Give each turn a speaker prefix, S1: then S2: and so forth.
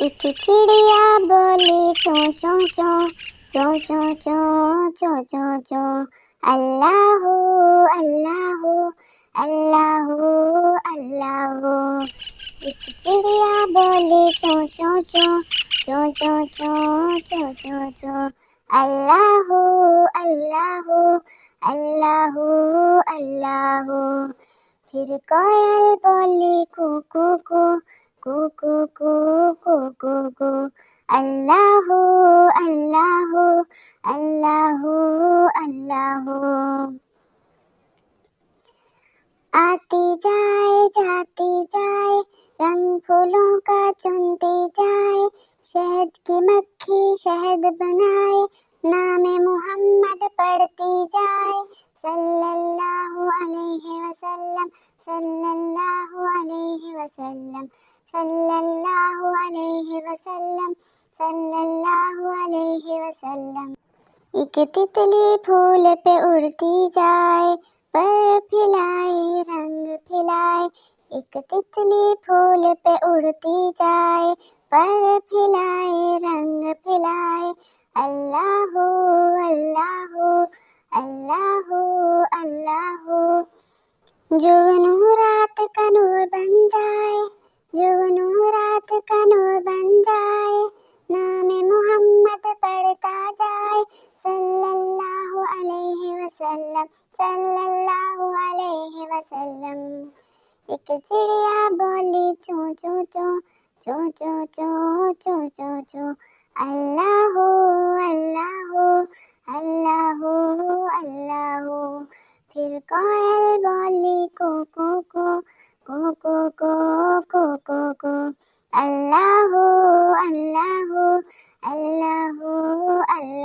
S1: ایک چڑیا بولی چوں چوں چوں چوں چوں چوں چوں چوں چوں، اللہ اللہ اللہ اللہ۔ ایک چڑیا بولی چوں چوں چوں چوں چوں چوں چوں چوں چوں، اللہ اللہ اللہ اللہ۔ پھر کوئل بولی کو کو کو کو کو کو کو کو کو، اللہ اللہ اللہ اللہ۔ آتی جائے جاتی جائے، رنگ پھولوں کا چنتی جائے، شہد کی مکھی شہد بنائے، نام محمد پڑھتی جائے، صلی اللہ علیہ وسلم صلی اللہ علیہ وسلم صلی اللہ علیہ وسلم صلی اللہ علیہ وسلم۔ ایک تتلی پھول پہ اڑتی جائے، پر پھیلائے رنگ پھیلائے، ایک تتلی پھول پہ اڑتی جائے، پر پھیلائے رنگ پھیلائے، اللہ اللہ اللہ اللہ۔ جگنو رات کا نور بن جائے، جگنو رات کا نور بن جائے، نام محمد پڑھتا جائے، صلی اللہ علیہ وسلم صلی اللہ علیہ وسلم۔ ایک چڑیا بولی چوں چوں چوں چوں چوں چوں چوں چوں چوں، اللہ اللہ اللہ اللہ۔ پھر کوئل بولی کو کو کو کو کو کو کو کو کو، اللہ اللہ اللہ اللہ۔